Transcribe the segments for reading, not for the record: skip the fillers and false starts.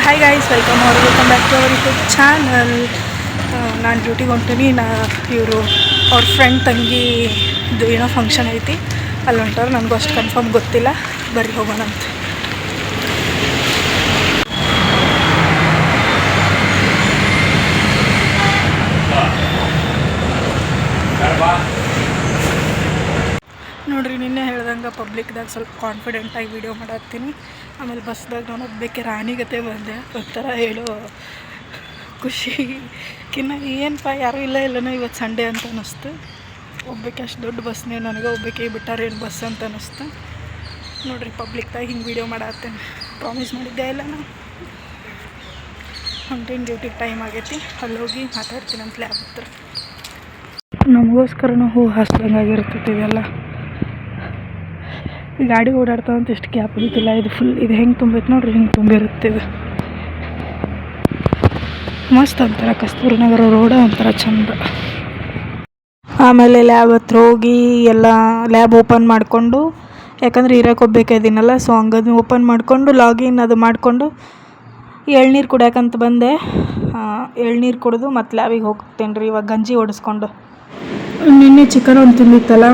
Hi guys, welcome back to our YouTube channel. ನಾನು ಡ್ಯೂಟಿಗೆ ಹೊಂಟೀನಿ. ಇವರು ಅವ್ರ ಫ್ರೆಂಡ್ ತಂಗಿ ಇದು ಏನೋ ಫಂಕ್ಷನ್ ಐತಿ, ಅಲ್ಲಿ ಹೊಂಟಾರ. ನನಗೂ ಅಷ್ಟು ಕನ್ಫರ್ಮ್ ಗೊತ್ತಿಲ್ಲ. ಬರ್ರಿ ಹೋಗೋಣಂತ. ನೋಡ್ರಿ, ನಿನ್ನೆ ಹೇಳ್ದಂಗೆ ಪಬ್ಲಿಕ್ದಾಗ ಸ್ವಲ್ಪ ಕಾನ್ಫಿಡೆಂಟಾಗಿ ವೀಡಿಯೋ ಮಾಡತ್ತೀನಿ. ಆಮೇಲೆ ಬಸ್ದಾಗ ನಾನು ಒಬ್ಬಕ್ಕೆ ರಾಣಿಗತೆ ಬಂದೆ. ಒಂಥರ ಹೇಳೋ ಖುಷಿಕಿನ್ನ ಏನಪ್ಪ ಯಾರೂ ಇಲ್ಲನೋ ಇವತ್ತು ಸಂಡೇ ಅಂತ ಅನ್ನಿಸ್ತು. ಒಬ್ಬಕ್ಕೆ ಅಷ್ಟು ದೊಡ್ಡ ಬಸ್ನೇ ನನಗೆ ಒಬ್ಬಕ್ಕೆ ಬಿಟ್ಟಾರೇನು ಬಸ್ ಅಂತ ಅನ್ನಿಸ್ತು. ನೋಡ್ರಿ, ಪಬ್ಲಿಕ್ದಾಗ ಹಿಂಗೆ ವೀಡಿಯೋ ಮಾಡತ್ತೇನೆ. ಪ್ರಾಮಿಸ್ ಮಾಡಿದ್ದೆ ಇಲ್ಲ ನಾನು. ಹೊಂಟೇನು, ಡ್ಯೂಟಿಗೆ ಟೈಮ್ ಆಗೈತಿ. ಅಲ್ಲಿ ಹೋಗಿ ಮಾತಾಡ್ತೀನಿ ಅಂತ ಲ್ಯಾಬ್ ಹತ್ರ. ನಮಗೋಸ್ಕರನೂ ಹೂ ಹಾಸ್ದಂಗಾಗಿರ್ತೈತಿ ಇದೆಲ್ಲ. ಈ ಗಾಡಿ ಓಡಾಡ್ತಾವಂತ ಎಷ್ಟು ಗ್ಯಾಪ್ ಇರುತ್ತಿಲ್ಲ. ಇದು ಫುಲ್ ಇದು ಹೆಂಗೆ ತುಂಬೈತೆ ನೋಡ್ರಿ, ಹಿಂಗೆ ತುಂಬಿರುತ್ತೆ. ಇದು ಮಸ್ತ್ ಅಂತಾರೆ. ಕಸ್ತೂರಿ ನಗರ ರೋಡ ಒಂಥರ ಚಂದ. ಆಮೇಲೆ ಲ್ಯಾಬ್ ಹತ್ರ ಹೋಗಿ ಎಲ್ಲ ಲ್ಯಾಬ್ ಓಪನ್ ಮಾಡಿಕೊಂಡು, ಯಾಕಂದ್ರೆ ಇರೋಕೆ ಹೋಗ್ಬೇಕಾದಿನಲ್ಲ, ಸೊ ಹಂಗದು ಓಪನ್ ಮಾಡಿಕೊಂಡು ಲಾಗಿನ್ ಅದು ಮಾಡಿಕೊಂಡು ಎಳ್ನೀರು ಕುಡಿಯೋಕಂತ ಬಂದೆ. ಎಳ್ನೀರು ಕುಡಿದು ಮತ್ತು ಲ್ಯಾಬಿಗೆ ಹೋಗ್ತೇನೆ ರೀ. ಇವಾಗ ಗಂಜಿ ಓಡಿಸ್ಕೊಂಡು. ನಿನ್ನೆ ಚಿಕನ್ ಒಂದು ತಿಂದಿತ್ತಲ್ಲ,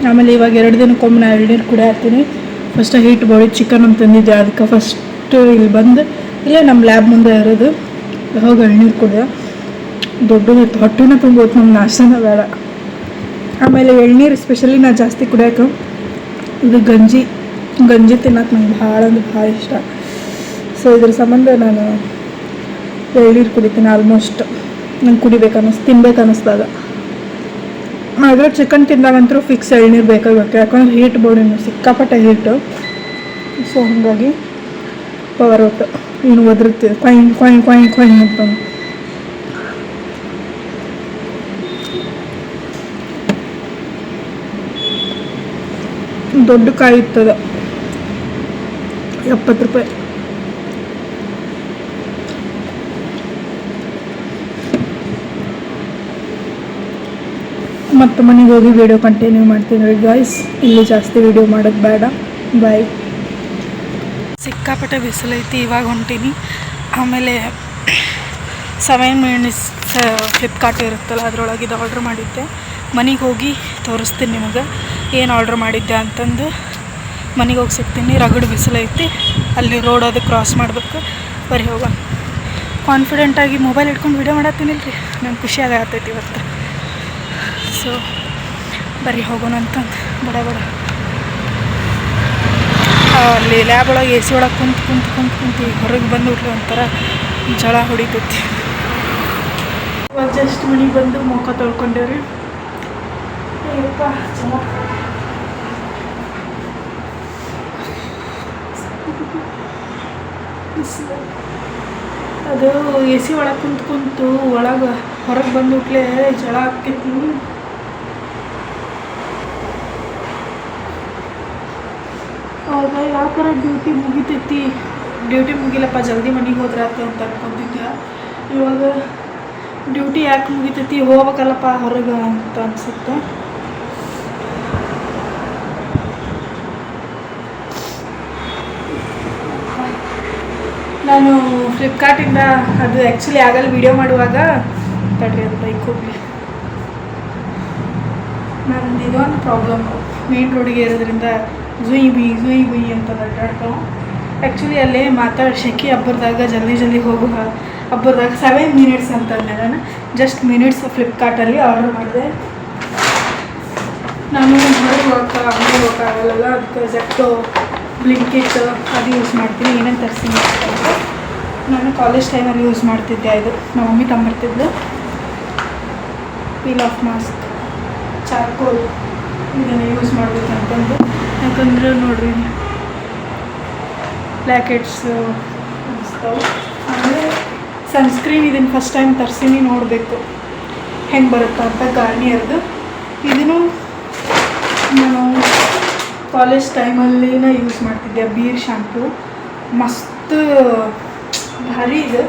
ಆಮೇಲೆ ಇವಾಗ 2 ದಿನಕ್ಕೊಮ್ಮೆ ನಾನು ಎಳ್ನೀರು ಕುಡಿಯತ್ತೀನಿ. ಫಸ್ಟ್ ಹೀಟ್ ಬಾಡಿ ಚಿಕನ್ ಒಂದು ತಂದಿದ್ದೆ, ಅದಕ್ಕೆ ಫಸ್ಟ್ ಇಲ್ಲಿ ಬಂದು ಇಲ್ಲೇ ನಮ್ಮ ಲ್ಯಾಬ್ ಮುಂದೆ ಇರೋದು ಹೋಗಿ ಎಳ್ನೀರು ಕುಡಿದೆ. ದೊಡ್ಡದಿತ್ತು, ಹೊಟ್ಟೆನ ತುಂಬೋತು, ನಮ್ಗೆ ನಾಷ್ಟನ ಬೇಡ. ಆಮೇಲೆ ಎಳ್ನೀರು ಸ್ಪೆಷಲಿ ನಾನು ಜಾಸ್ತಿ ಕುಡಿಯೋಕೆ ಇದು ಗಂಜಿ ತಿನ್ನೋಕೆ ನಂಗೆ ಭಾಳ ಅಂದ್ರೆ ಭಾಳ ಇಷ್ಟ. ಸೊ ಇದ್ರ ಸಂಬಂಧ ನಾನು ಎಳ್ನೀರು ಕುಡಿತೀನಿ. ಆಲ್ಮೋಸ್ಟ್ ನಂಗೆ ತಿನ್ಬೇಕು ಅನ್ನಿಸ್ದಾಗ. ಆದರೆ ಚಿಕನ್ ತಿಂದಾಗಂತೂ ಫಿಕ್ಸ್ ಎಳ್ನೀರು ಬೇಕಾಗುತ್ತೆ, ಯಾಕಂದ್ರೆ ಹೀಟ್ ಬಾಡಿನೂ ಸಿಕ್ಕಾಪಟ್ಟೆ ಹೀಟು. ಸೊ ಹಾಗಾಗಿ ಪವರ್ ಔಟ್ ಇನ್ನು ಒದರುತ್ತೀವಿ ಕೊಯ್ ಅಂತ. ದೊಡ್ಡ ಕಾಯಿ ಇರ್ತದ, 70 ರೂಪಾಯಿ. ಮತ್ತು ಮನೆಗೆ ಹೋಗಿ ವೀಡಿಯೋ ಕಂಟಿನ್ಯೂ ಮಾಡ್ತೀನಿ ಗಾಯ್ಸ್. ಇಲ್ಲಿ ಜಾಸ್ತಿ ವೀಡಿಯೋ ಮಾಡೋದು ಬೇಡ. ಬಾಯ್. ಸಿಕ್ಕಾಪಟ್ಟೆ ಬಿಸಿಲೈತಿ. ಇವಾಗ ಹೊಂಟೀನಿ. ಆಮೇಲೆ 7 ಮಿನಿಟ್ಸ್ ಫ್ಲಿಪ್ಕಾರ್ಟ್ ಇರುತ್ತಲ್ಲ, ಅದರೊಳಗೆ ಇದು ಆರ್ಡ್ರ್ ಮಾಡಿದ್ದೆ. ಮನೆಗೆ ಹೋಗಿ ತೋರಿಸ್ತೀನಿ ನಿಮಗೆ ಏನು ಆರ್ಡ್ರ್ ಮಾಡಿದ್ದೆ ಅಂತಂದು. ಮನೆಗೆ ಹೋಗಿ ಸಿಗ್ತೀನಿ. ರಗಡು ಬಿಸಿಲೈತಿ. ಅಲ್ಲಿ ರೋಡ್ ಅದು ಕ್ರಾಸ್ ಮಾಡಬೇಕು. ಬರೀ ಹೋಗೋಣ. ಕಾನ್ಫಿಡೆಂಟಾಗಿ ಮೊಬೈಲ್ ಇಟ್ಕೊಂಡು ವೀಡಿಯೋ ಮಾಡತ್ತೀನಿಲ್ಲ ರೀ, ನಂಗೆ ಖುಷಿ ಆಗತ್ತೈತಿ ಇವತ್ತು. ಸೊ ಬರೀ ಹೋಗೋಣ ಅಂತಂದು ಬಡ ಅಲ್ಲಿ ಲ್ಯಾಬ್ ಒಳಗೆ AC ಒಳಗೆ ಕುಂತು ಹೊರಗೆ ಬಂದುಬಿಟ್ರಿ ಒಂಥರ ಜಳ ಹೊಡಿತೈತಿ. ಇವಾಗ ಜಸ್ಟ್ ಮನೆಗೆ ಬಂದು ಮುಖ ತೊಳ್ಕೊಂಡೇವ್ರಿ. ಅದು AC ಒಳಗೆ ಕುಂತು ಒಳಗೆ ಹೊರಗೆ ಬಂದುಬಿಟ್ಲೆ ಜಳ ಆಗ್ತೈತಿ. ಅವಾಗ ಯಾವ ಥರ ಡ್ಯೂಟಿ ಮುಗಿತೈತಿ, ಡ್ಯೂಟಿ ಮುಗಿಲಪ್ಪ ಜಲ್ದಿ ಮನೆಗೆ ಹೋದ್ರಾತು ಅಂತ ಅನ್ಕೊಂತಿದ್ದೆ. ಇವಾಗ ಡ್ಯೂಟಿ ಯಾಕೆ ಮುಗಿತೈತಿ, ಹೋಗ್ಬೇಕಲ್ಲಪ್ಪ ಹೊರಗೆ ಅಂತ ಅನಿಸುತ್ತೆ. ನಾನು ಫ್ಲಿಪ್ಕಾರ್ಟಿಂದ ಅದು ಆ್ಯಕ್ಚುಲಿ ಆಗಲ್ಲ ವೀಡಿಯೋ ಮಾಡುವಾಗ ತಡ್ರಿ, ಅದು ಬೈಕ್ ಹೋಗಲಿ. ನಂದು ಇದೊಂದು ಪ್ರಾಬ್ಲಮ್, ಮೇನ್ ರೋಡಿಗೆ ಇರೋದ್ರಿಂದ ಜುಯ್ ಬುಯ್ ಅಂತ ಅಡ್ಡಾಡ್ತಾವೆ. ಆ್ಯಕ್ಚುಲಿ ಅಲ್ಲೇ ಶೆಕಿ ಹಬ್ಬರದಾಗ ಜಲ್ದಿ ಹೋಗುವ ಹಬ್ಬರದಾಗ 7 ಮಿನಿಟ್ಸ್ ಅಂತಂದೆ. ನಾನು ಜಸ್ಟ್ ಮಿನಿಟ್ಸ್ ಫ್ಲಿಪ್ಕಾರ್ಟಲ್ಲಿ ಆರ್ಡ್ರ್ ಮಾಡಿದೆ. ನಾನು ಹೊರಗೆ ಹೋಗೋಕ್ಕಾಗಲ್ಲ, ಅದಕ್ಕೆ ಜೆಪ್ಟೋ ಬ್ಲಿಂಕಿಟ್ ಅದು ಯೂಸ್ ಮಾಡ್ತೀನಿ. ಏನೇನು ತರಿಸ್ತೀನಿ ಅಂತ ನಾನು ಕಾಲೇಜ್ ಟೈಮಲ್ಲಿ ಯೂಸ್ ಮಾಡ್ತಿದ್ದೆ. ಇದು ನಮ್ಮ ಮಮ್ಮಿ ತಂಬರ್ತಿದ್ಲು. ಪೀಲ್ ಆಫ್ ಮಾಸ್ಕ್, ಚಾರ್ಕೋಲ್ ಇದನ್ನು ಯೂಸ್ ಮಾಡಬೇಕು ಅಂತಂದು. ಯಾಕಂದ್ರೆ ನೋಡ್ರಿ ಬ್ಲ್ಯಾಕ್ ಹೆಡ್ಸ್ ಅನಿಸ್ತಾವೆ. ಆಮೇಲೆ ಸನ್ಸ್ಕ್ರೀನ್ ಇದನ್ನು ಫಸ್ಟ್ ಟೈಮ್ ತರಿಸೀನಿ, ನೋಡಬೇಕು ಹೆಂಗೆ ಬರುತ್ತಾ ಅಂತ. ಗಾರ್ನಿಯರ್ದು ಇದನ್ನು ನಾನು ಕಾಲೇಜ್ ಟೈಮಲ್ಲಿನ ಯೂಸ್ ಮಾಡ್ತಿದ್ದೆ. ಬೀರ್ ಶ್ಯಾಂಪು ಮಸ್ತ್ ಭಾರಿ, ಇದು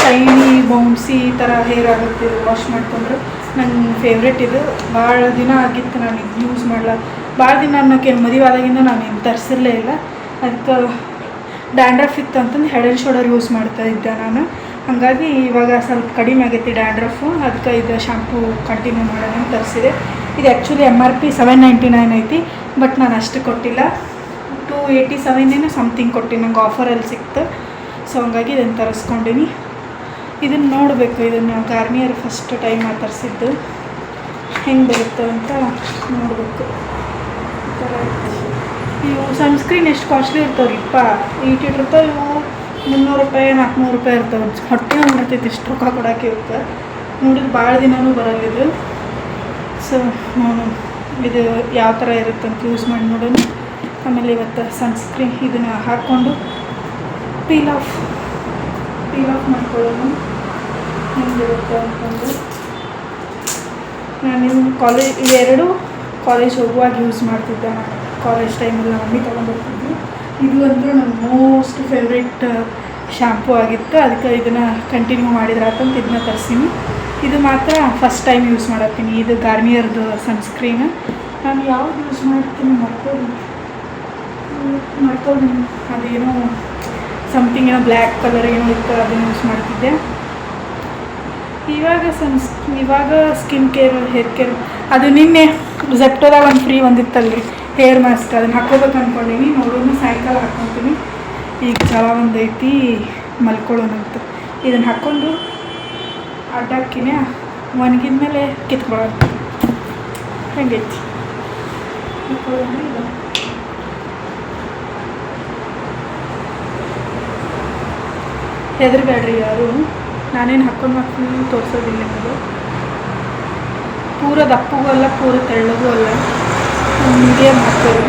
ಶೈನಿ ಬೌನ್ಸಿ ಈ ಥರ ಹೇರ್ ಆಗುತ್ತೆ. ವಾಶ್ ಮಾಡ್ಕೊಂಡ್ರೆ ನಂಗೆ ಫೇವ್ರೆಟ್. ಇದು ಭಾಳ ದಿನ ಆಗಿತ್ತು ನಾನು ಇದು ಯೂಸ್ ಮಾಡಲ್ಲ. ಭಾಳ ದಿನ ಅನ್ನೋಕ್ಕೇನು, ಮದುವೆ ಆದಾಗಿಂದ ನಾನು ಏನು ತರಿಸಿರಲೇ ಇಲ್ಲ. ಅದಕ್ಕೆ ಡ್ಯಾಂಡ್ರಫ್ ಇತ್ತು ಅಂತಂದು ಹೆಡ್ ಆ್ಯಂಡ್ ಶೋಲ್ಡರ್ ಯೂಸ್ ಮಾಡ್ತಾ ಇದ್ದೆ ನಾನು. ಹಾಗಾಗಿ ಇವಾಗ ಸ್ವಲ್ಪ ಕಡಿಮೆ ಆಗೈತಿ ಡ್ಯಾಂಡ್ರಫು. ಅದಕ್ಕೆ ಇದು ಶಾಂಪೂ ಕಂಟಿನ್ಯೂ ಮಾಡೋಣ ಅಂತ ತರಿಸಿದೆ. ಇದು ಆ್ಯಕ್ಚುಲಿ MRP $799 ಐತಿ, ಬಟ್ ನಾನು ಅಷ್ಟು ಕೊಟ್ಟಿಲ್ಲ, $287 ಸಮಥಿಂಗ್ ಕೊಟ್ಟು ನಂಗೆ ಆಫರಲ್ಲಿ ಸಿಕ್ತು. ಸೊ ಹಂಗಾಗಿ ಇದನ್ನು ತರಿಸ್ಕೊಂಡೀನಿ. ಇದನ್ನು ನೋಡಬೇಕು, ಇದನ್ನು ಗಾರ್ನಿಯರ್ ಫಸ್ಟ್ ಟೈಮ್ ತರಿಸಿದ್ದು ಹೆಂಗೆ ಬರುತ್ತೆ ಅಂತ ನೋಡಬೇಕು. ಈ ಥರ ಇವು ಸನ್ಸ್ಕ್ರೀನ್ ಎಷ್ಟು ಕಾಸ್ಟ್ಲಿ ಇರ್ತಾವೆ ಇಪ್ಪ, ಇಟ್ಟಿರ್ತಾವೆ. ಇವು $300 $400 ಇರ್ತಾವೆ. ಹೊಟ್ಟೆ ಬಿಡ್ತೈತಿ ಇಷ್ಟು ರೊಕ್ಕ ಕೊಡೋಕೆ ಇರುತ್ತೆ. ನೋಡಿದ್ರೆ ಭಾಳ ದಿನವೂ ಬರಲ್ಲಿದ್ದು. ಸೊ ನಾನು ಇದು ಯಾವ ಥರ ಇರುತ್ತೆ ಅಂತ ಯೂಸ್ ಮಾಡಿ ನೋಡೋಣ. ಆಮೇಲೆ ಇವತ್ತು ಸನ್ಸ್ಕ್ರೀನ್ ಇದನ್ನು ಹಾಕ್ಕೊಂಡು ಪೀಲ್ ಆಫ್ ಮಾಡ್ಕೊಳ್ಳೋಣ ಹೆಂಗಿರುತ್ತೆ ಅಂತಂದು. ನಾನು ಇವೆರಡು ಕಾಲೇಜ್ ಹೋಗುವಾಗ ಯೂಸ್ ಮಾಡ್ತಿದ್ದೆ. ನಾನು ಕಾಲೇಜ್ ಟೈಮಲ್ಲಿ ಮಮ್ಮಿ ತೊಗೊಂಡ್ಬರ್ತಿದ್ವಿ. ಇದು ಅಂದ್ರೆ ನನ್ನ ಮೋಸ್ಟ್ ಫೇವ್ರೇಟ್ ಶಾಂಪೂ ಆಗಿತ್ತು. ಅದಕ್ಕೆ ಇದನ್ನು ಕಂಟಿನ್ಯೂ ಮಾಡಿದ್ರೆ ಅಂತಂತ ಇದನ್ನ ತರಿಸೀನಿ. ಇದು ಮಾತ್ರ ಫಸ್ಟ್ ಟೈಮ್ ಯೂಸ್ ಮಾಡತ್ತೀನಿ. ಇದು ಗಾರ್ನಿಯರ್ದು ಸನ್ಸ್ಕ್ರೀನ್. ನಾನು ಯಾವ್ದು ಯೂಸ್ ಮಾಡ್ತೀನಿ ಮರ್ತೋದು ಅದೇನೋ ಸಮಥಿಂಗ್ ಏನೋ ಬ್ಲ್ಯಾಕ್ ಕಲರ್ ಏನೋ ಇತ್ತು, ಅದನ್ನು ಯೂಸ್ ಮಾಡ್ತಿದ್ದೆ. ಇವಾಗ ಸ್ಕಿನ್ ಕೇರ್, ಹೇರ್ ಕೇರ್, ಅದು ನಿನ್ನೆ ಝೆಪ್ಟೋದಾಗ ಒಂದು ಫ್ರೀ ಒಂದಿತ್ತಲ್ರಿ ಹೇರ್ ಮಾಸ್ಕ್, ಅದನ್ನು ಹಾಕೋಬೇಕು ಅಂದ್ಕೊಂಡೀನಿ. ನೋಡೋಣ ಸಾಯಂಕಾಲ ಹಾಕ್ಕೊತೀನಿ. ಈಗ ಛಲ ಒಂದೈತಿ ಮಲ್ಕೊಳ್ಳೋಣಂತ. ಇದನ್ನು ಹಾಕ್ಕೊಂಡು ಅಡ್ಡಾಕಿನ ಒಣಗಿದ ಮೇಲೆ ಕಿತ್ಕೊಳ್ಳೋದು ಹೆಂಗೈತಿ ಹಾಕೊಳ್ಳೋಣ. ಇದು ಹೆದರ್ಬೇಡ್ರಿ ಯಾರು, ನಾನೇನು ಹಾಕ್ಕೊಂಡು ತೋರಿಸೋದಿಲ್ಲ. ನಿಮಗೆ ಪೂರ ದಪ್ಪಗೂ ಅಲ್ಲ, ಪೂರ ತೆಳ್ಳಗೂ ಅಲ್ಲ, ಮೀಡಿಯಮ್ ಹಾಕೋದು.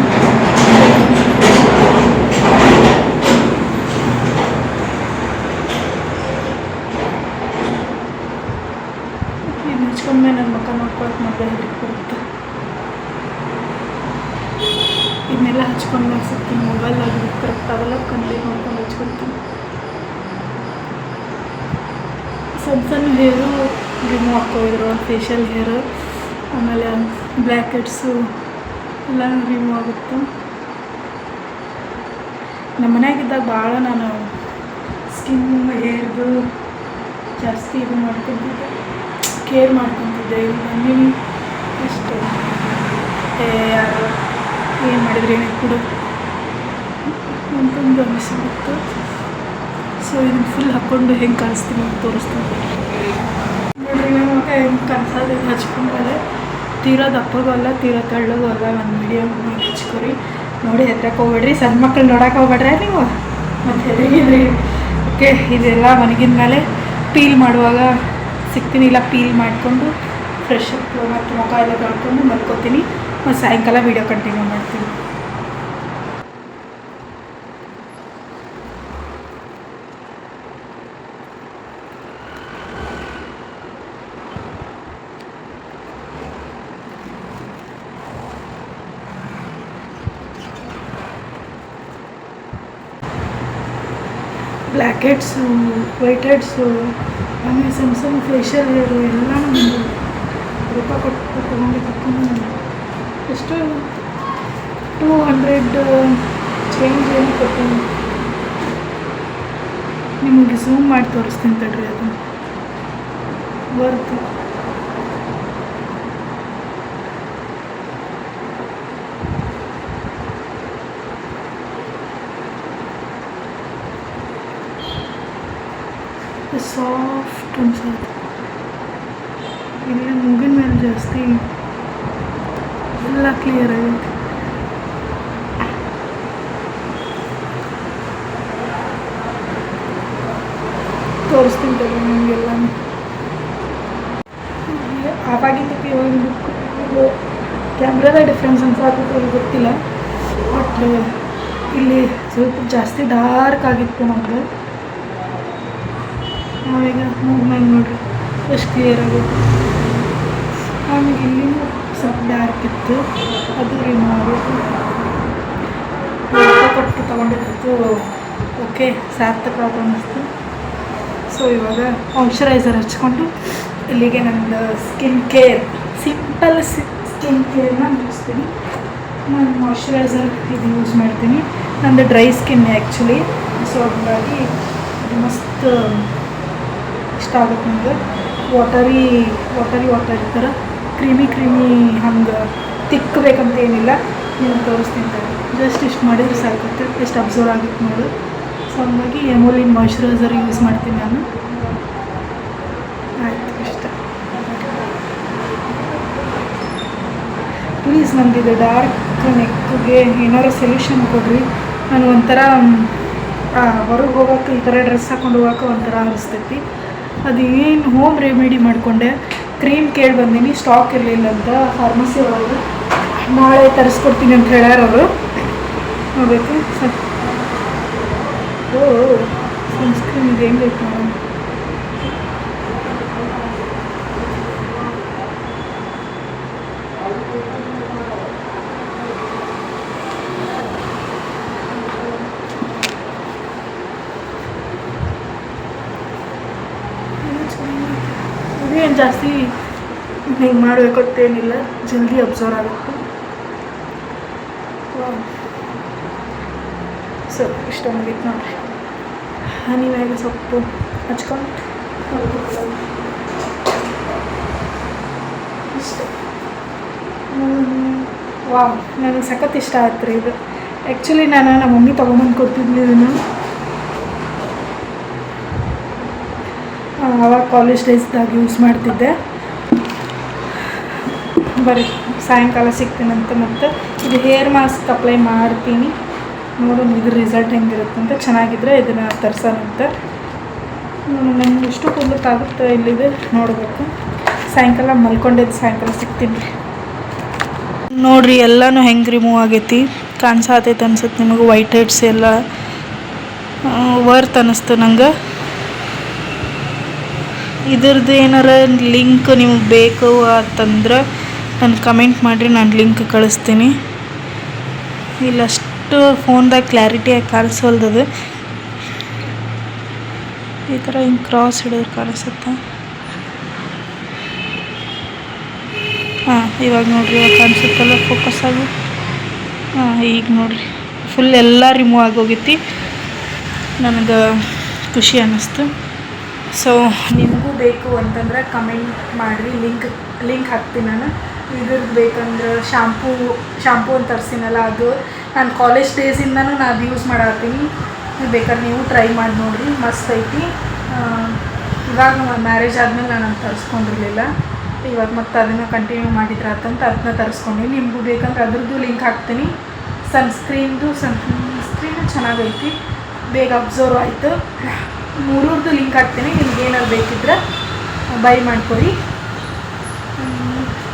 ಇದು ಹಚ್ಕೊಂಡ್ಮೇಲೆ ನನ್ನ ಮಕ್ಕ ನೋಡ್ಕೊಳಕ್ಕೆ ಮೊದಲೇ ಹೆದರಿಕೆ ಬರುತ್ತೆ. ಇದನ್ನೆಲ್ಲ ಹಚ್ಕೊಂಡು ಅನ್ಸುತ್ತೀನಿ. ಮೊಬೈಲಾಗಿ ಕರೆಕ್ಟ್ ಅವೆಲ್ಲ ಕಣ್ಣಲ್ಲಿ ನೋಡ್ಕೊಂಡು ಹಚ್ಕೊಳ್ತೀನಿ. ಸಣ್ಣ ಹೇರು ರಿಮೂವ್ ಹಾಕೋದ್ರು, ಫೇಶಿಯಲ್ ಹೇರು, ಆಮೇಲೆ ಬ್ಲ್ಯಾಕ್ ಹೆಡ್ಸು ಎಲ್ಲ ರಿಮೂವ್ ಆಗುತ್ತೆ. ನಮ್ಮ ಮನೆಯಾಗಿದ್ದಾಗ ಭಾಳ ನಾನು ಸ್ಕಿನ್ ಹೇರ್ದು ಜಾಸ್ತಿ ಇದು ಮಾಡ್ಕೊತಿದ್ದೆ, ಕೇರ್ ಮಾಡ್ಕೊತಿದ್ದೆ. ಈಗ ಬಂದೀನಿ ಅಷ್ಟು ಯಾರು ಏನು ಮಾಡಿದ್ರೆ ಏನಿಗೆ ಕೊಡು ಅಂತಂದು ಅನಿಸ್ಬಿಟ್ಟು. ಸೊ ಇದನ್ನು ಫುಲ್ ಹಾಕ್ಕೊಂಡು ಹೆಂಗೆ ಕಾಣಿಸ್ತೀನಿ ಅಂತ ತೋರಿಸ್ತೀನಿ ನೋಡಿರಿ. ನಾನು ಹೆಂಗೆ ಕಾಣಿಸೋದು ಹಚ್ಕೊಂಡ್ಮೇಲೆ ತೀರಾ ದಪ್ಪಗೂ ಅಲ್ಲ, ತೀರಾ ತೆಳ್ಳಗೂ ಅಲ್ಲ, ಒಂದು ಮೀಡಿಯಮ್ ಹಚ್ಕೊರಿ. ನೋಡಿ ಹೆದ್ರಕ್ಕೆ ಹೋಗ್ಬೇಡ್ರಿ, ಸಣ್ಣ ಮಕ್ಕಳು ನೋಡೋಕೆ ಹೋಗ್ಬೇಡ್ರಿ ನೀವು, ಮತ್ತು ಹೆದರಿಗಿದ್ರಿ. ಓಕೆ, ಇದೆಲ್ಲ ಮನಗಿದ ಮೇಲೆ ಪೀಲ್ ಮಾಡುವಾಗ ಸಿಗ್ತೀನಿ. ಇಲ್ಲ ಪೀಲ್ ಮಾಡಿಕೊಂಡು ಫ್ರೆಶ್ ಅಪ್ ಮತ್ತು ಮುಖ ಎಲ್ಲ ತೊಳ್ಕೊಂಡು ಮಲ್ಕೋತೀನಿ. ಮತ್ತು ಸಾಯಂಕಾಲ ವೀಡಿಯೋ ಕಂಟಿನ್ಯೂ ಮಾಡ್ತೀನಿ. ಬ್ಲ್ಯಾಕ್ ಹೆಡ್ಸು, ವೈಟ್ ಹೆಡ್ಸು, ಆಮೇಲೆ ಸಣ್ಣ ಫೇಶಿಯಲ್ ಹೇರು ಎಲ್ಲ ಒಂದು ರೂಪಾಯಿ ಕೊಟ್ಟು ತಗೊಂಡು ಎಷ್ಟು $200 ಚೇಂಜ್ ಏನು ಕೊಟ್ಟು ನಿಮಗೆ ಝೂಮ್ ಮಾಡಿ ತೋರಿಸ್ತೀನಿ ತಡ್ರಿ. ಅದು ವರ್ತು ಸಾಫ್ಟ್ ಅನ್ಸೋದು. ಇಲ್ಲಿ ಮುಗಿನ ಮೇಲೆ ಜಾಸ್ತಿ ಎಲ್ಲ ಕ್ಲಿಯರ್ ಆಗೈತೆ. ತೋರಿಸ್ತೀನಿ ತಗೋ ನಿಮಗೆಲ್ಲ. ಆವಾಗಿದ್ದಕ್ಕೆ ಇವಾಗ ಕ್ಯಾಮ್ರಾದ ಡಿಫ್ರೆನ್ಸ್ ಅನ್ಸಾಗುತ್ತೆ ಗೊತ್ತಿಲ್ಲ, ಬಟ್ ಇಲ್ಲಿ ಸ್ವಲ್ಪ ಜಾಸ್ತಿ ಡಾರ್ಕ್ ಆಗಿತ್ತು ನಮಗೆ. ನಾವೀಗ ಮೂವ್ಮೆಂಟ್ ನೋಡಿರಿ ಎಷ್ಟು ಕ್ಲಿಯರ್ ಆಗುತ್ತೆ. ಆಮೇಲೆ ಇಲ್ಲಿನೂ ಸ್ವಲ್ಪ ಡಾರ್ಕ್ ಇತ್ತು, ಅದು ರಿಮೂವ್ ಆಗುತ್ತೆ. ಕೊಟ್ಟು ತೊಗೊಂಡಿದ್ದು ಓಕೆ ಸಾರ್ಥಕವಾಗಿ ಅನ್ನಿಸ್ತು. ಸೊ ಇವಾಗ ಮಾಯ್ಶ್ಚರೈಸರ್ ಹಚ್ಕೊಂಡು ಇಲ್ಲಿಗೆ ನಂದು ಸ್ಕಿನ್ ಕೇರ್, ಸಿಂಪಲ್ ಸ್ಕಿನ್ ಕೇರ್ನ ಮುಗಿಸ್ತೀನಿ. ನಾನು ಮಾಯ್ಶ್ಚರೈಸರ್ ಇದು ಯೂಸ್ ಮಾಡ್ತೀನಿ. ನಂದು ಡ್ರೈ ಸ್ಕಿನ್ ಆ್ಯಕ್ಚುಲಿ. ಸೊ ಹಾಗಾಗಿ ಇದು ಮಸ್ತ್ ಇಷ್ಟ ಆಗುತ್ತೆ ನನಗೆ. ವಾಟರಿ ಥರ ಕ್ರೀಮಿ ಹಂಗೆ ತಿಕ್ಕಬೇಕಂತ ಏನಿಲ್ಲ. ನೀವು ತೋರಿಸ್ತೀನಿ ಜಸ್ಟ್ ಇಷ್ಟು ಮಾಡಿದ್ರೆ ಸಾಕುತ್ತೆ. ಎಷ್ಟು ಅಬ್ಸರ್ವ್ ಆಗುತ್ತೆ ನೋಡು. ಸೊ ಹಂಗಾಗಿ ಎಮೋಲಿನ್ ಮಾಯ್ಶ್ಚರೈಸರ್ ಯೂಸ್ ಮಾಡ್ತೀನಿ ನಾನು. ಆಯಿತು ಇಷ್ಟ. ಪ್ಲೀಸ್ ನಮಗಿದು ಡಾರ್ಕ್ ನೆಕ್ಗೆ ಏನಾರು ಸೊಲ್ಯೂಷನ್ ಕೊಡ್ರಿ. ನಾನು ಒಂಥರ ಹೊರಗೆ ಹೋಗೋಕೆ ಈ ಥರ ಡ್ರೆಸ್ ಹಾಕ್ಕೊಂಡು ಹೋಗೋಕೆ ಒಂಥರ ಅನಿಸ್ತೈತಿ. ಅದು ಏನು ಹೋಮ್ ರೆಮಿಡಿ ಮಾಡಿಕೊಂಡೆ. ಕ್ರೀಮ್ ಕೇಳಿ ಬಂದೀನಿ, ಸ್ಟಾಕ್ ಇರಲಿಲ್ಲ ಅಂತ ಫಾರ್ಮಸಿ ಒಳಗೆ. ನಾಳೆ ತರಿಸ್ಕೊಡ್ತೀನಿ ಅಂತ ಹೇಳ್ಯಾರ ಅವರು. ನೋಡಬೇಕು ಸನ್ಸ್ಕ್ರೀನ್ ಇದು ಹೆಂಗೈತೆ ನೋಡೋಣ. ಇದೇನು ಜಾಸ್ತಿ ಹಿಂಗೆ ಮಾಡಬೇಕಂತೇನಿಲ್ಲ, ಜಲ್ದಿ ಅಬ್ಸರ್ವ್ ಆಗುತ್ತೆ. ಸೊ ಇಷ್ಟ ಮುಗೀತು ನೋಡಿರಿ. ಹನಿಮ್ಯಾಗ ಸೊಪ್ಪು ಹಚ್ಕೊಂಡು ಇಷ್ಟ. ವಾವ್, ನನಗೆ ಸಖತ್ ಇಷ್ಟ ಆಯ್ತು ರೀ ಇದು. ಆ್ಯಕ್ಚುಲಿ ನಾನು ನಮ್ಮ ಮಮ್ಮಿ ತೊಗೊಂಬಂದು ಕೊಡ್ತಿದ್ಲಿ ಇದನ್ನು. ಆವಾಗ ಕಾಲೇಜ್ ಡೇಸ್ದಾಗ ಯೂಸ್ ಮಾಡ್ತಿದ್ದೆ. ಬರೀ ಸಾಯಂಕಾಲ ಸಿಗ್ತೀನಂತ. ಮತ್ತು ಇದು ಹೇರ್ ಮಾಸ್ಕ್ ಅಪ್ಲೈ ಮಾಡ್ತೀನಿ, ನೋಡೋಣ ಇದ್ರ ರಿಸಲ್ಟ್ ಹೆಂಗಿರುತ್ತಂತ. ಚೆನ್ನಾಗಿದ್ರೆ ಇದನ್ನು ತರ್ಸೋಣಂತ. ನಂಗೆ ಎಷ್ಟು ಕೊಡ್ಲಿಕ್ಕಾಗುತ್ತೆ ಇಲ್ಲಿದೆ ನೋಡಬೇಕು. ಸಾಯಂಕಾಲ ಮಲ್ಕೊಂಡಿದ್ದು ಸಾಯಂಕಾಲ ಸಿಗ್ತೀನಿ ನೋಡಿರಿ. ಎಲ್ಲನೂ ಹೆಂಗೆ ರಿಮೂವ್ ಆಗೈತಿ ಕಾಣಿಸತೈತೆ ಅನ್ಸುತ್ತೆ ನಿಮಗೆ. ವೈಟ್ ಹೆಡ್ಸ್ ಎಲ್ಲ ವರ್ತ್ ಅನ್ನಿಸ್ತು ನಂಗೆ. ಇದ್ರದ್ದು ಏನಾರ ಲಿಂಕ್ ನಿಮಗೆ ಬೇಕು ಅಂತಂದ್ರೆ ನಾನು ಕಮೆಂಟ್ ಮಾಡಿರಿ, ನಾನು ಲಿಂಕ್ ಕಳಿಸ್ತೀನಿ. ಇಲ್ಲಷ್ಟು ಫೋನ್ದಾಗ ಕ್ಲಾರಿಟಿಯಾಗಿ ಕಾಣಿಸೋಲ್ದದು. ಈ ಥರ ಹಿಂಗೆ ಕ್ರಾಸ್ ಹಿಡಿದ್ರೆ ಕಾಣಿಸುತ್ತೆ. ಇವಾಗ ನೋಡಿರಿ, ಇವಾಗ ಕಾಣಿಸುತ್ತಲ್ಲ ಫೋಕಸ್ ಆಗಿ. ಈಗ ನೋಡಿರಿ ಫುಲ್ ಎಲ್ಲ ರಿಮೂವ್ ಆಗೋಗೈತಿ. ನನಗೆ ಖುಷಿ ಅನ್ನಿಸ್ತು. ಸೊ ನಿಮಗೂ ಬೇಕು ಅಂತಂದ್ರೆ ಕಮೆಂಟ್ ಮಾಡಿರಿ, ಲಿಂಕ್ ಹಾಕ್ತೀನಿ ನಾನು. ಇದ್ರದ್ದು ಬೇಕಂದ್ರೆ ಶಾಂಪೂ ಅಂತ ತರಿಸಿನಲ್ಲ, ಅದು ನಾನು ಕಾಲೇಜ್ ಡೇಸಿಂದನೂ ನಾನು ಅದು ಯೂಸ್ ಮಾಡತ್ತೀನಿ. ಬೇಕಾದ್ರೆ ನೀವು ಟ್ರೈ ಮಾಡಿ ನೋಡಿರಿ, ಮಸ್ತ್ ಐತಿ. ಇವಾಗ ಮ್ಯಾರೇಜ್ ಆದಮೇಲೆ ನಾನು ಅದು ತರಿಸ್ಕೊಂಡಿರಲಿಲ್ಲ. ಇವಾಗ ಮತ್ತೆ ಅದನ್ನು ಕಂಟಿನ್ಯೂ ಮಾಡಿದ್ರೆ ಅಂತಂತ ಅದನ್ನ ತರಿಸ್ಕೊಂಡು. ನಿಮಗೂ ಬೇಕಂದ್ರೆ ಅದ್ರದ್ದು ಲಿಂಕ್ ಹಾಕ್ತೀನಿ. ಸನ್ಸ್ಕ್ರೀನು ಚೆನ್ನಾಗೈತಿ, ಬೇಗ ಅಬ್ಸರ್ವ್ ಆಯಿತು. ಮೂರೂರ್ದು ಲಿಂಕ್ ಹಾಕ್ತೀನಿ, ನಿಮ್ಗೆ ಏನಾದ್ರು ಬೇಕಿದ್ರೆ ಬೈ ಮಾಡ್ಕೊರಿ.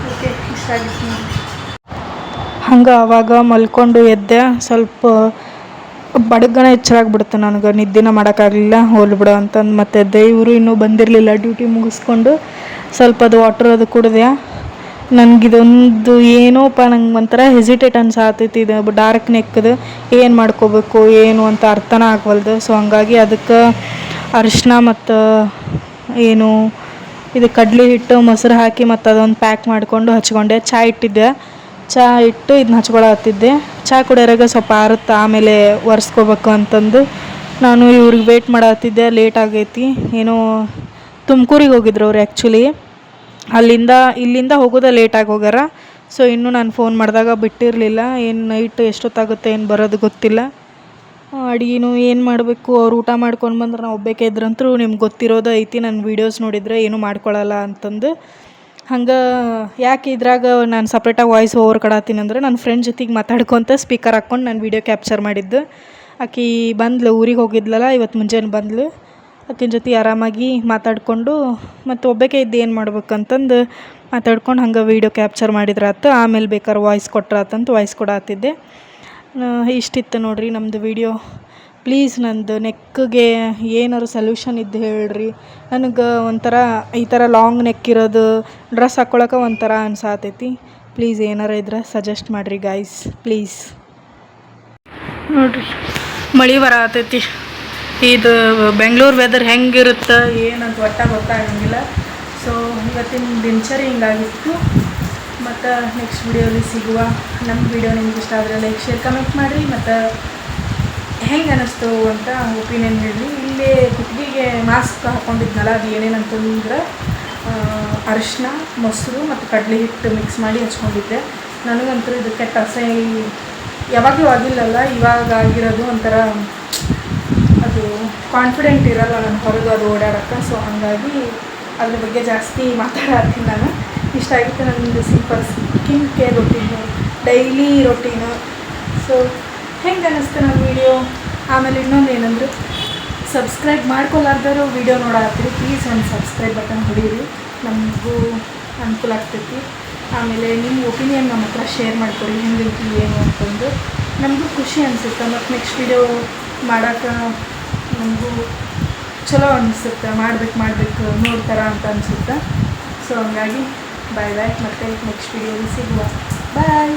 ಓಕೆ, ಇಷ್ಟ ಆಗಿತ್ತು ನೋಡಿ. ಹಂಗೆ ಆವಾಗ ಮಲ್ಕೊಂಡು ಎದ್ದೆ. ಸ್ವಲ್ಪ ಬಡಗನ ಎಚ್ಚರಾಗ್ಬಿಡುತ್ತೆ ನನಗೆ. ನಿದ್ದೆನ ಮಾಡೋಕ್ಕಾಗಲಿಲ್ಲ, ಹೋಲ್ ಬಿಡೋ ಅಂತಂದು ಮತ್ತೆ ಎದ್ದೆ. ಇವರು ಇನ್ನೂ ಬಂದಿರಲಿಲ್ಲ ಡ್ಯೂಟಿ ಮುಗಿಸ್ಕೊಂಡು. ಸ್ವಲ್ಪ ಅದು ವಾಟ್ರ್ ಅದು ಕುಡಿದೆ. ನನಗಿದೊಂದು ಏನೋಪ್ಪ, ನಂಗೆ ಒಂಥರ ಹೆಸಿಟೇಟ್ ಅನ್ಸಾತೈತಿ. ಇದು ಡಾರ್ಕ್ ನೆಕ್ಕದು ಏನು ಮಾಡ್ಕೋಬೇಕು ಏನು ಅಂತ ಅರ್ಥನ ಆಗವಲ್ದು. ಸೊ ಹಂಗಾಗಿ ಅದಕ್ಕೆ ಅರಿಶಿನ ಮತ್ತು ಏನು ಇದು ಕಡಲೆ ಹಿಟ್ಟು ಮೊಸರು ಹಾಕಿ ಮತ್ತು ಅದೊಂದು ಪ್ಯಾಕ್ ಮಾಡಿಕೊಂಡು ಹಚ್ಕೊಂಡೆ. ಚಹಾ ಇಟ್ಟು ಇದನ್ನ ಹಚ್ಕೊಳತ್ತಿದ್ದೆ. ಚಹಾ ಕುಡಿಯೋರಾಗ ಸ್ವಲ್ಪ ಆರುತ್ತೆ, ಆಮೇಲೆ ಒರೆಸ್ಕೋಬೇಕು ಅಂತಂದು ನಾನು ಇವ್ರಿಗೆ ವೆಯ್ಟ್ ಮಾಡತ್ತಿದ್ದೆ. ಲೇಟ್ ಆಗೈತಿ. ಏನೋ ತುಮಕೂರಿಗೆ ಹೋಗಿದ್ರು ಅವ್ರು. ಆ್ಯಕ್ಚುಲಿ ಇಲ್ಲಿಂದ ಹೋಗೋದೇ ಲೇಟಾಗಿ ಹೋಗ್ಯಾರ. ಸೊ ಇನ್ನೂ ನಾನು ಫೋನ್ ಮಾಡಿದಾಗ ಬಿಟ್ಟಿರಲಿಲ್ಲ. ಏನು ನೈಟ್ ಎಷ್ಟೊತ್ತಾಗುತ್ತೆ ಏನು ಬರೋದು ಗೊತ್ತಿಲ್ಲ. ಅಡುಗೆನೂ ಏನು ಮಾಡಬೇಕು, ಅವ್ರು ಊಟ ಮಾಡ್ಕೊಂಡು ಬಂದ್ರೆ ನಾವು ಒಬ್ಬಾಕೆ ಇದ್ರಂತೂ ನಿಮ್ಗೆ ಗೊತ್ತಿರೋದು ಐತಿ. ನನ್ನ ವೀಡಿಯೋಸ್ ನೋಡಿದರೆ ಏನೂ ಮಾಡ್ಕೊಳ್ಳಲ್ಲ ಅಂತಂದು. ಹಂಗೆ ಯಾಕೆ ಇದ್ರಾಗ ನಾನು ಸಪ್ರೇಟಾಗಿ ವಾಯ್ಸ್ ಓವರ್ ಕೊಡತ್ತೀನಿ ಅಂದರೆ, ನನ್ನ ಫ್ರೆಂಡ್ ಜೊತೆಗೆ ಮಾತಾಡ್ಕೊತ ಸ್ಪೀಕರ್ ಹಾಕ್ಕೊಂಡು ನಾನು ವೀಡಿಯೋ ಕ್ಯಾಪ್ಚರ್ ಮಾಡಿದ್ದು. ಆಕೆ ಬಂದ್ಲು, ಊರಿಗೆ ಹೋಗಿದ್ಲಲ್ಲ ಇವತ್ತು ಮುಂಜಾನೆ ಬಂದ್ಲು. ಆಕಿನ ಜೊತೆ ಆರಾಮಾಗಿ ಮಾತಾಡಿಕೊಂಡು ಮತ್ತು ಒಬ್ಬಾಕೆ ಇದ್ದು ಏನು ಮಾಡ್ಬೇಕಂತಂದು ಮಾತಾಡ್ಕೊಂಡು ಹಂಗೆ ವೀಡಿಯೋ ಕ್ಯಾಪ್ಚರ್ ಮಾಡಿದ್ರಾತು. ಆಮೇಲೆ ಬೇಕಾದ್ರೆ ವಾಯ್ಸ್ ಕೊಟ್ರಾತಂತ ವಾಯ್ಸ್ ಕೊಡತ್ತಿದ್ದೆ. ಇಷ್ಟಿತ್ತು ನೋಡಿರಿ ನಮ್ಮದು ವೀಡಿಯೋ. ಪ್ಲೀಸ್ ನಂದು ನೆಕ್ಗೆ ಏನಾರು ಸೊಲ್ಯೂಷನ್ ಇದ್ದು ಹೇಳ್ರಿ. ನನಗೆ ಒಂಥರ ಈ ಥರ ಲಾಂಗ್ ನೆಕ್ ಇರೋದು ಡ್ರೆಸ್ ಹಾಕ್ಕೊಳಕ್ಕೆ ಒಂಥರ ಅನ್ಸಾತೈತಿ. ಪ್ಲೀಸ್ ಏನಾರು ಇದ್ರೆ ಸಜೆಸ್ಟ್ ಮಾಡಿರಿ ಗಾಯ್ಸ್, ಪ್ಲೀಸ್. ನೋಡಿರಿ ಮಳೆ ಬರತೈತಿ. ಇದು ಬೆಂಗಳೂರು ವೆದರ್ ಹೆಂಗಿರುತ್ತೆ ಏನಂತ ಗೊತ್ತಾಗಂಗಿಲ್ಲ. ಸೊ ಇವತ್ತಿನ ದಿನಚರಿ ಹಿಂಗಾಗಿತ್ತು. ಮತ್ತು ನೆಕ್ಸ್ಟ್ ವಿಡಿಯೋಲಿ ಸಿಗುವ. ನಮ್ಮ ವಿಡಿಯೋ ನಿಮ್ಗೆ ಇಷ್ಟ ಆದರೆ ಲೈಕ್, ಶೇರ್, ಕಮೆಂಟ್ ಮಾಡಿರಿ. ಮತ್ತು ಹೆಂಗೆ ಅನ್ನಿಸ್ತು ಅಂತ ಒಪಿನಿಯನ್ ಹೇಳಿ. ಇಲ್ಲಿ ಕುತ್ತಿಗೆಗೆ ಮಾಸ್ಕ್ ಹಾಕ್ಕೊಂಡಿದ್ನಲ್ಲ, ಅದು ಏನೇನಂತಂದ್ರೆ ಅರಿಶಿನ, ಮೊಸರು ಮತ್ತು ಕಡಲೆ ಹಿಟ್ಟು ಮಿಕ್ಸ್ ಮಾಡಿ ಹಚ್ಕೊಂಡಿದ್ದೆ. ನನಗಂತೂ ಇದು ಕೆಟ್ಟ ಅಸಹ್ಯ, ಯಾವಾಗಲೂ ಆಗಿಲ್ಲಲ್ಲ, ಇವಾಗ ಆಗಿರೋದು ಒಂಥರ ಅದು ಕಾನ್ಫಿಡೆಂಟ್ ಇರೋಲ್ಲ ನಾನು ಹೊರಗೆ ಅದು ಓಡಾಡೋಕ್ಕೆ. ಸೊ ಹಂಗಾಗಿ ಅದ್ರ ಬಗ್ಗೆ ಜಾಸ್ತಿ ಮಾತಾಡತ್ತೀನಿ ನಾನು. ಇಷ್ಟ ಆಗಿತ್ತು ನನ್ನದು simple skin care routine, daily routine. So ಹೆಂಗೆ ಅನ್ನಿಸ್ತು ನನ್ನ ವೀಡಿಯೋ. ಆಮೇಲೆ ಇನ್ನೊಂದು ಏನಂದ್ರೆ, ಸಬ್ಸ್ಕ್ರೈಬ್ ಮಾಡ್ಕೊಲಾರ್ದರು ವೀಡಿಯೋ ನೋಡತ್ತೀರಿ, ಪ್ಲೀಸ್ ಒಂದು ಸಬ್ಸ್ಕ್ರೈಬ್ ಬಟನ್ ಹೊಡೀರಿ, ನಮಗೂ ಅನುಕೂಲ ಆಗ್ತೈತಿ. ಆಮೇಲೆ ನಿಮ್ಮ ಒಪಿನಿಯನ್ ನಮ್ಮ ಹತ್ರ ಶೇರ್ ಮಾಡಿಕೊಡಿ, ಹೆಂಗೈತಿ ಏನು ಅಂತಂದು. ನಮಗೂ ಖುಷಿ ಅನಿಸುತ್ತೆ, ಮತ್ತು ನೆಕ್ಸ್ಟ್ ವೀಡಿಯೋ ಮಾಡೋಕೆ ನಮಗೂ ಚಲೋ ಅನಿಸುತ್ತೆ, ಮಾಡಬೇಕು ನೋಡ್ತಾರ ಅಂತ ಅನಿಸುತ್ತೆ. ಸೊ ಹಂಗಾಗಿ ಬಾಯ್, ಮತ್ತು ನೆಕ್ಸ್ಟ್ ವೀಡಿಯೋಲಿ ಸಿಗುವ. ಬಾಯ್.